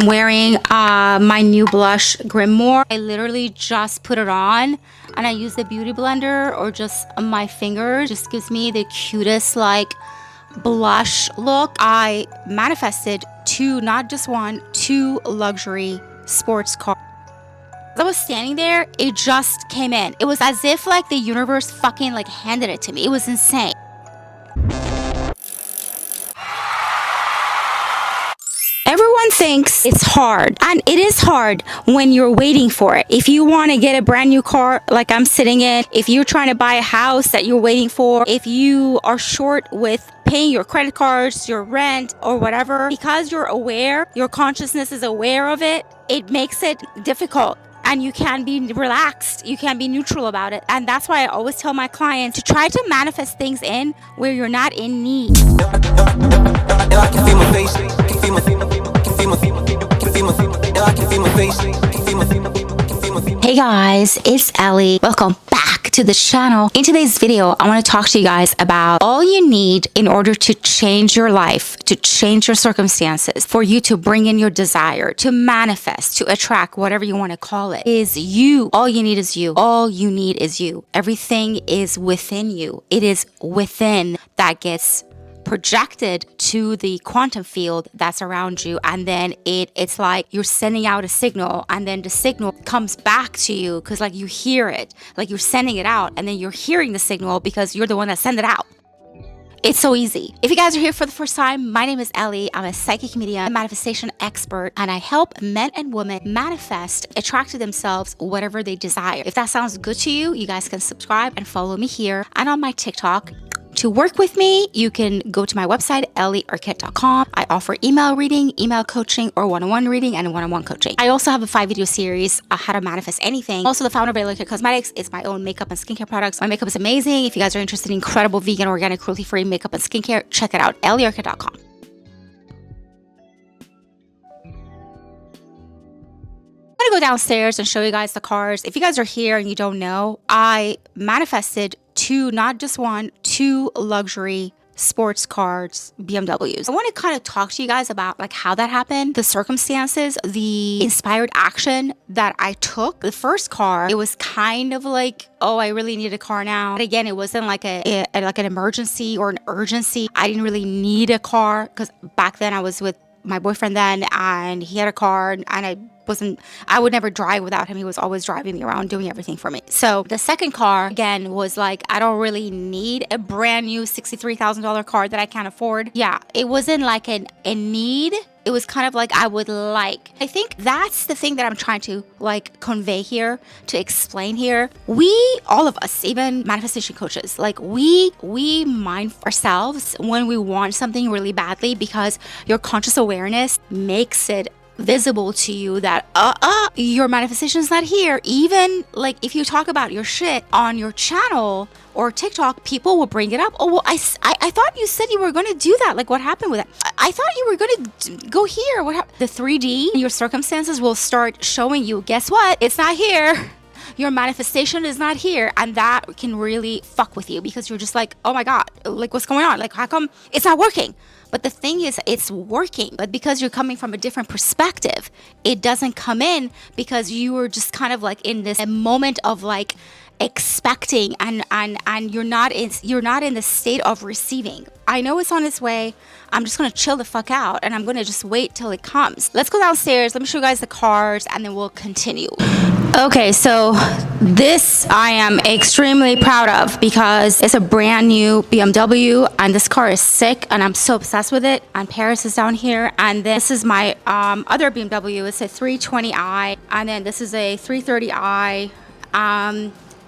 I'm wearing my new blush Grimoire. I literally just put it on and I use the beauty blender or just my finger. Just gives me the cutest like blush look. I manifested two, not just one, two luxury sports cars. As I was standing there, it just came in. It was as if like the universe fucking like handed it to me. It was insane. Everyone thinks it's hard, and it is hard when you're waiting for it. If you want to get a brand new car like I'm sitting in, if you're trying to buy a house that you're waiting for, if you are short with paying your credit cards, your rent, or whatever, because you're aware, your consciousness is aware of it, it makes it difficult. And you can be relaxed, you can be neutral about it. And that's why I always tell my clients to try to manifest things in where you're not in need. Hey guys, it's Ellie. Welcome back to the channel. In today's video, I want to talk to you guys about all you need in order to change your life, to change your circumstances, for you to bring in your desire, to manifest, to attract, whatever you want to call it, is you. All you need is you. All you need is you. Everything is within you. It is within that gets projected to the quantum field that's around you, and then it's like you're sending out a signal, and then the signal comes back to you because like you hear it, like you're sending it out, and then you're hearing the signal because you're the one that sent it out. It's so easy. If you guys are here for the first time, my name is Ellie. I'm a psychic medium, a manifestation expert, and I help men and women manifest, attract to themselves whatever they desire. If that sounds good to you, you guys can subscribe and follow me here and on my TikTok. To work with me, you can go to my website, elliearket.com. I offer email reading, email coaching, or one-on-one reading and one-on-one coaching. I also have a 5-video series, how to manifest anything. Also the founder of Ellie Cosmetics. It's my own makeup and skincare products. My makeup is amazing. If you guys are interested in incredible vegan, organic, cruelty-free makeup and skincare, check it out, elliearket.com. I'm gonna go downstairs and show you guys the cars. If you guys are here and you don't know, I manifested two, not just one, two luxury sports cars, BMWs. I want to kind of talk to you guys about like how that happened, the circumstances, the inspired action that I took. The first car, it was kind of like, oh, I really need a car now. But again, it wasn't like like an emergency or an urgency. I didn't really need a car because back then I was with my boyfriend then, and he had a car, and I would never drive without him. He was always driving me around, doing everything for me. So the second car, again, was like, I don't really need a brand new $63,000 car that I can't afford. Yeah, it wasn't like a need. It was kind of like I would like. I think that's the thing that I'm trying to like convey here, to explain here. We, all of us, even manifestation coaches, like we mind ourselves when we want something really badly, because your conscious awareness makes it visible to you that your manifestation is not here. Even like if you talk about your shit on your channel or TikTok, people will bring it up. Oh, well, I thought you said you were going to do that. Like, what happened with that? I thought you were going to go here. What happened? The 3D, your circumstances will start showing you, guess what? It's not here. Your manifestation is not here. And that can really fuck with you, because you're just like, oh my God, like what's going on? Like, how come it's not working? But the thing is, it's working. But because you're coming from a different perspective, it doesn't come in, because you were just kind of like in this moment of like expecting, and you're not in the state of receiving. I know it's on its way. I'm just gonna chill the fuck out, and I'm gonna just wait till it comes. Let's go downstairs. Let me show you guys the cars, and then we'll continue. Okay, so this I am extremely proud of, because it's a brand new BMW, and this car is sick, and I'm so obsessed with it. And Paris is down here, and this is my other BMW. It's a 320i, and then this is a 330i.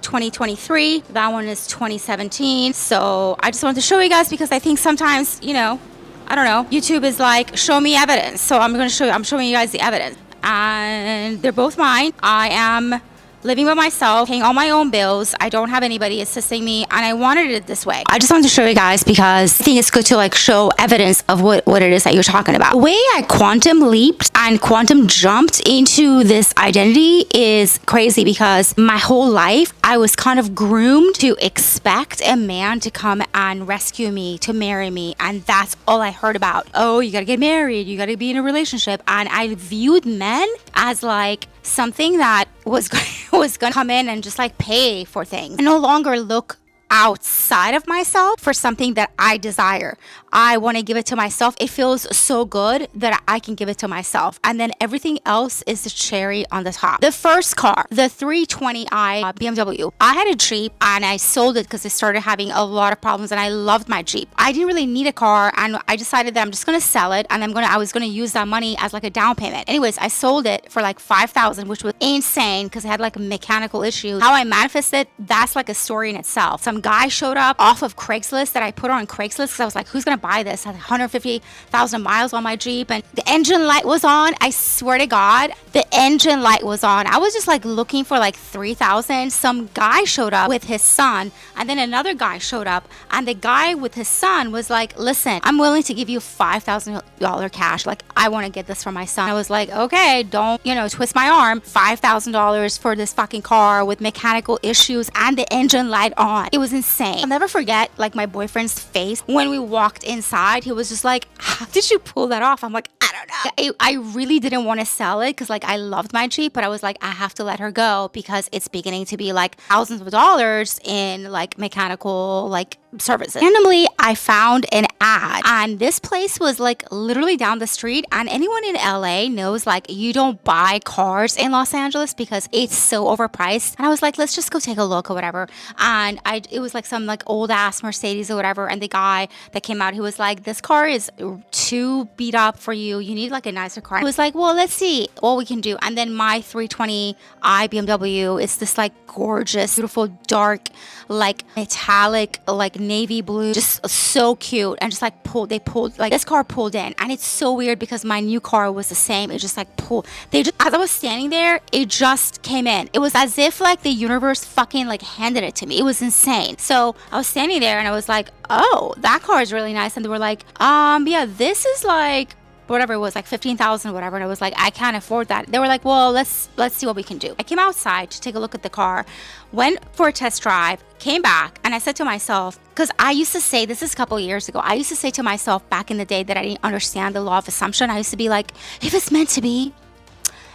2023. That one is 2017. So I just wanted to show you guys, because I think sometimes, you know, I don't know, YouTube is like, show me evidence. So I'm showing you guys the evidence, and they're both mine. I am living by myself, paying all my own bills. I don't have anybody assisting me, and I wanted it this way. I just wanted to show you guys because I think it's good to like show evidence of what it is that you're talking about. The way I quantum leaped and quantum jumped into this identity is crazy because my whole life I was kind of groomed to expect a man to come and rescue me, to marry me, and that's all I heard about. Oh, you gotta get married, you gotta be in a relationship, and I viewed men as like something that was gonna come in and just like pay for things. I no longer look outside of myself for something that I desire. I want to give it to myself. It feels so good that I can give it to myself. And then everything else is the cherry on the top. The first car, the 320i BMW. I had a Jeep and I sold it because it started having a lot of problems and I loved my Jeep. I didn't really need a car and I decided that I'm just going to sell it and I was going to use that money as like a down payment. Anyways, I sold it for like $5,000, which was insane because it had like a mechanical issue. How I manifested, that's like a story in itself. Some guy showed up off of Craigslist that I put on Craigslist because I was like, who's gonna buy this? I had 150,000 miles on my Jeep and the engine light was on. I swear to God, the engine light was on. I was just like looking for like 3,000. Some guy showed up with his son and then another guy showed up and the guy with his son was like, listen, I'm willing to give you $5,000 cash. Like, I want to get this for my son. I was like, okay, don't, twist my arm. $5,000 for this fucking car with mechanical issues and the engine light on. It was insane. I'll never forget like my boyfriend's face when we walked inside. He was just like, how did you pull that off? I'm like, I don't know. I really didn't want to sell it because like I loved my Jeep, but I was like, I have to let her go because it's beginning to be like thousands of dollars in like mechanical like services. Randomly, I found an ad and this place was like literally down the street, and anyone in LA knows like you don't buy cars in Los Angeles because it's so overpriced. And I was like, let's just go take a look or whatever. And it was like some like old ass Mercedes or whatever, and the guy that came out, he was like, this car is too beat up for you. You need like a nicer car. I was like, well, let's see what we can do. And then my 320i BMW is this like gorgeous, beautiful, dark, like metallic, like navy blue, just so cute. And just like they pulled like this car pulled in, and it's so weird because my new car was the same. It just like pulled. As I was standing there, it just came in. It was as if like the universe fucking like handed it to me. It was insane. So I was standing there and I was like, oh, that car is really nice. And they were like, yeah, this is like whatever it was, like 15,000 whatever. And I was like, I can't afford that. They were like, well, let's see what we can do. I came outside to take a look at the car, went for a test drive, came back, and I said to myself, because I used to say, this is a couple of years ago, I used to say to myself back in the day that I didn't understand the law of assumption. I used to be like, if it's meant to be,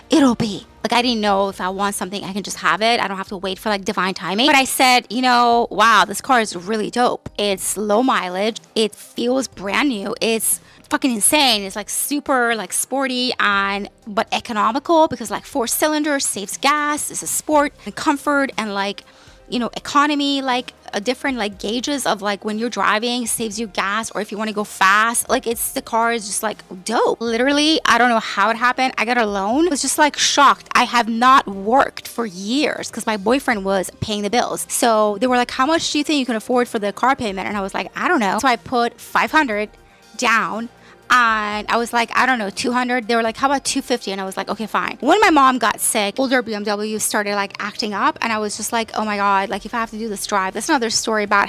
it'll be. Like, I didn't know if I want something, I can just have it. I don't have to wait for like divine timing. But I said, wow, this car is really dope. It's low mileage. It feels brand new. It's fucking insane. It's like super like sporty but economical because like 4 cylinders, saves gas. It's a sport and comfort and like, economy, like a different like gauges of like when you're driving, saves you gas, or if you want to go fast, like the car is just like dope. Literally, I don't know how it happened. I got a loan. I was just like shocked. I have not worked for years because my boyfriend was paying the bills. So they were like, how much do you think you can afford for the car payment? And I was like, I don't know. So I put 500 down. And I was like, I don't know, 200. They were like, how about 250? And I was like, okay, fine. When my mom got sick, older BMW started like acting up. And I was just like, oh my God, like if I have to do this drive, that's another story about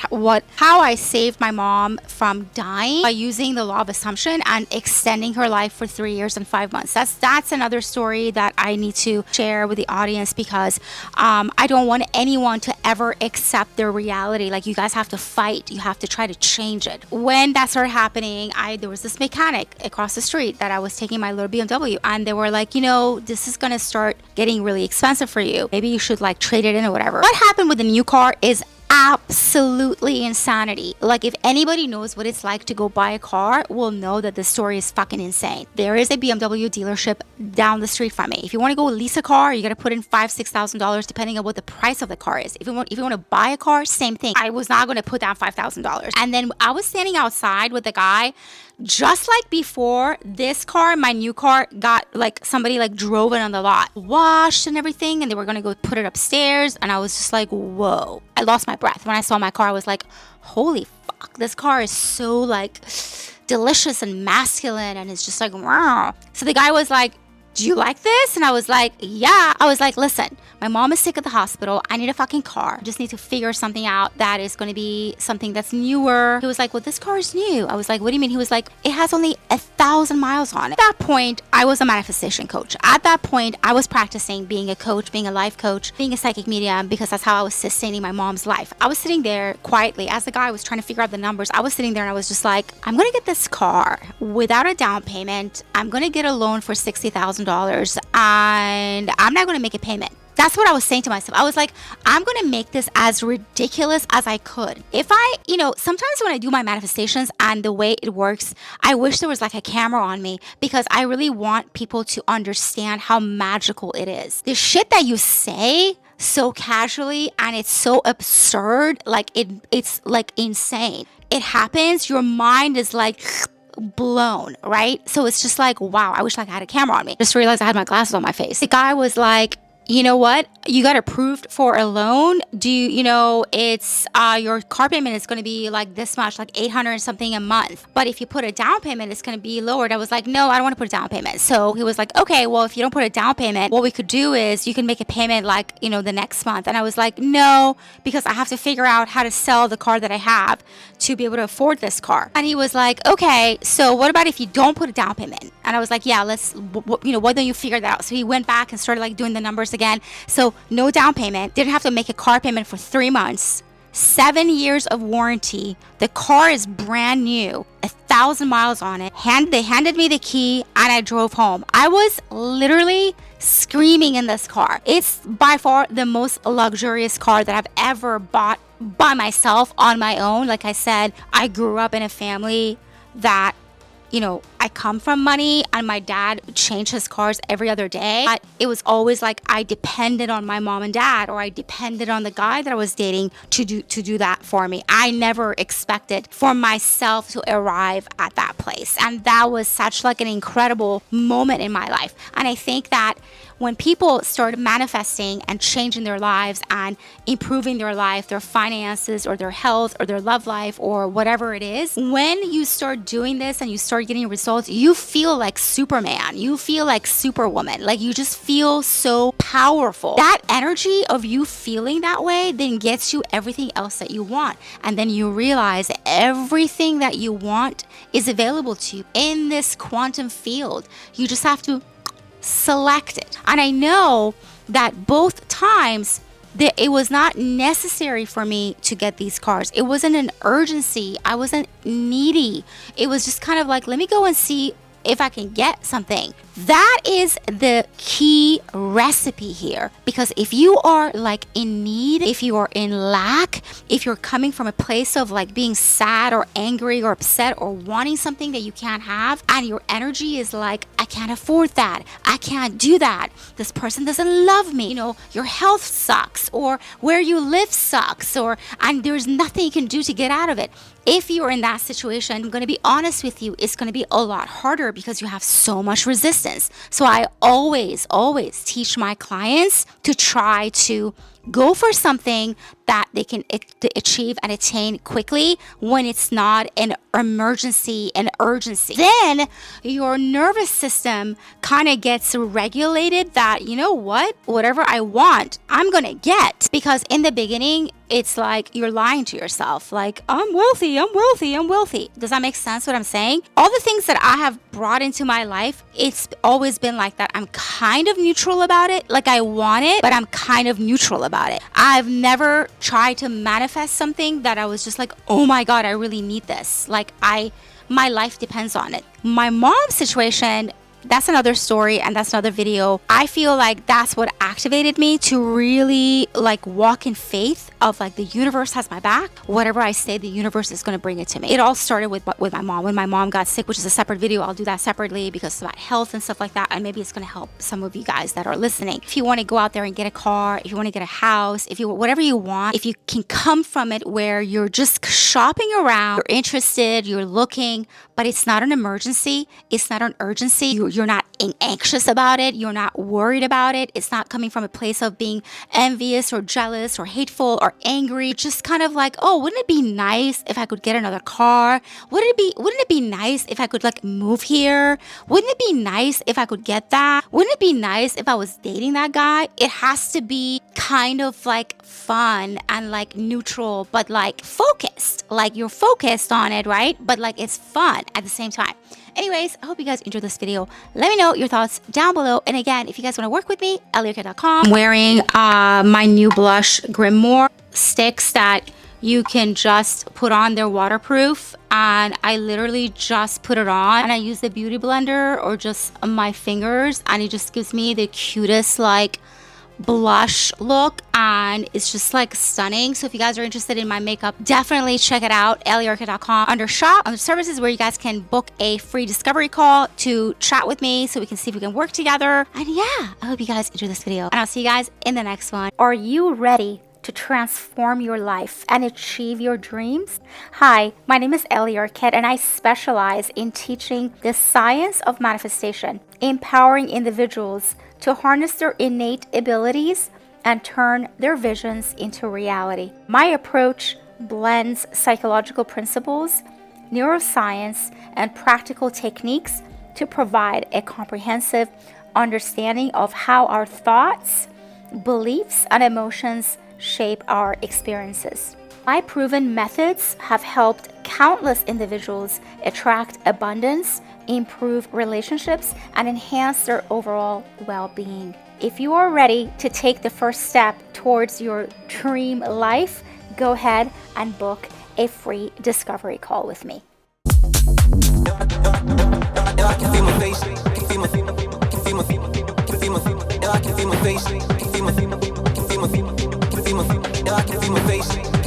how I saved my mom from dying by using the law of assumption and extending her life for 3 years and 5 months. That's another story that I need to share with the audience because I don't want anyone to ever accept their reality. Like, you guys have to fight. You have to try to change it. When that started happening, there was this mechanic across the street that I was taking my little BMW, and they were like, this is gonna start getting really expensive for you. Maybe you should like trade it in or whatever. What happened with the new car is absolutely insanity. Like, if anybody knows what it's like to go buy a car, will know that this story is fucking insane. There is a BMW dealership down the street from me. If you want to go lease a car, you got to put in $5,000-$6,000 depending on what the price of the car is. If you want to buy a car, same thing. I was not going to put down $5,000. And then I was standing outside with the guy. Just like before, this car, my new car, got like somebody like drove it on the lot, washed and everything, and they were gonna go put it upstairs. And I was just like, whoa. I lost my breath. When I saw my car, I was like, holy fuck, this car is so like delicious and masculine, and it's just like, wow. So the guy was like do you like this? And I was like, yeah. I was like, listen, my mom is sick at the hospital. I need a fucking car. I just need to figure something out that is going to be something that's newer. He was like, well, this car is new. I was like, what do you mean? He was like, it has only 1,000 miles on it. At that point, I was a manifestation coach. At that point, I was practicing being a coach, being a life coach, being a psychic medium, because that's how I was sustaining my mom's life. I was sitting there quietly as the guy was trying to figure out the numbers. I was sitting there and I was just like, I'm going to get this car without a down payment. I'm going to get a loan for $60,000 and I'm not going to make a payment. That's what I was saying to myself. I was like, I'm going to make this as ridiculous as I could. If I, sometimes when I do my manifestations and the way it works, I wish there was like a camera on me, because I really want people to understand how magical it is. The shit that you say so casually and it's so absurd, like it's like insane. It happens, your mind is like blown, right? So it's just like, wow, I wish like I had a camera on me. Just realized I had my glasses on my face. The guy was like, you know what? You got approved for a loan. It's your car payment is going to be like this much, like 800 and something a month. But if you put a down payment, it's going to be lowered. I was like, no, I don't want to put a down payment. So he was like, okay, well, if you don't put a down payment, what we could do is you can make a payment like, the next month. And I was like, no, because I have to figure out how to sell the car that I have to be able to afford this car. And he was like, okay, so what about if you don't put a down payment? And I was like, yeah, why don't you figure that out? So he went back and started like doing the numbers again. So no down payment, didn't have to make a car payment for 3 months, 7 years of warranty. The car is brand new, 1,000 miles on it. They handed me the key and I drove home. I was literally screaming in this car. It's by far the most luxurious car that I've ever bought by myself on my own. Like I said, I grew up in a family that I come from money, and my dad changed his cars every other day. But it was always like I depended on my mom and dad, or I depended on the guy that I was dating to do that for me. I never expected for myself to arrive at that place. And that was such like an incredible moment in my life. And I think that when people start manifesting and changing their lives and improving their life, their finances or their health or their love life or whatever it is, when you start doing this and you start getting results, you feel like Superman. You feel like Superwoman. Like you just feel so powerful. That energy of you feeling that way then gets you everything else that you want. And then you realize everything that you want is available to you in this quantum field. You just have to select it. And I know that both times that it was not necessary for me to get these cars. It wasn't an urgency. I wasn't needy. It was just kind of like, let me go and see if I can get something. That is the key recipe here. Because if you are like in need, if you are in lack, if you're coming from a place of like being sad or angry or upset or wanting something that you can't have, and your energy is like, I can't afford that, I can't do that, this person doesn't love me, your health sucks, or where you live sucks, and there's nothing you can do to get out of it. If you're in that situation, I'm going to be honest with you, it's going to be a lot harder because you have so much resistance. So I always teach my clients to try to go for something that they can achieve and attain quickly when it's not an emergency and urgency. Then your nervous system kind of gets regulated that, whatever I want, I'm going to get. Because in the beginning, it's like you're lying to yourself. Like, I'm wealthy. Does that make sense what I'm saying? All the things that I have brought into my life, it's always been like that. I'm kind of neutral about it. Like I want it, but I'm kind of neutral about it. I've never tried to manifest something that I was just like, oh my God, I really need this. Like my life depends on it. My mom's situation, that's another story and that's another video. I feel like that's what activated me to really like walk in faith of like the universe has my back. Whatever I say, the universe is going to bring it to me. It all started with my mom. When my mom got sick, which is a separate video, I'll do that separately because it's about health and stuff like that. And maybe it's going to help some of you guys that are listening. If you want to go out there and get a car, if you want to get a house, whatever you want, if you can come from it where you're just shopping around, you're interested, you're looking, but it's not an emergency, it's not an urgency. you're not anxious about it. You're not worried about it. It's not coming from a place of being envious or jealous or hateful or angry. Just kind of like, oh, wouldn't it be nice if I could get another car? Wouldn't it be nice if I could like move here? Wouldn't it be nice if I could get that? Wouldn't it be nice if I was dating that guy? It has to be kind of like fun and like neutral, but like focused. Like you're focused on it, right? But like it's fun at the same time. Anyways, I hope you guys enjoyed this video. Let me know your thoughts down below. And again, if you guys want to work with me, Arket.com. I'm wearing my new blush Grimoire sticks that you can just put on. They're waterproof, and I literally just put it on and I use the beauty blender or just my fingers, and it just gives me the cutest like blush look, and it's just like stunning. So if you guys are interested in my makeup, definitely check it out. Arket.com under shop, under services, where you guys can book a free discovery call to chat with me so we can see if we can work together. And yeah, I hope you guys enjoyed this video, and I'll see you guys in the next one. Are you ready to transform your life and achieve your dreams? Hi, my name is Ellie Arket, and I specialize in teaching the science of manifestation, empowering individuals to harness their innate abilities and turn their visions into reality. My approach blends psychological principles, neuroscience, and practical techniques to provide a comprehensive understanding of how our thoughts, beliefs, and emotions shape our experiences. My proven methods have helped countless individuals attract abundance, improve relationships, and enhance their overall well-being. If you are ready to take the first step towards your dream life, go ahead and book a free discovery call with me. I can feel my face.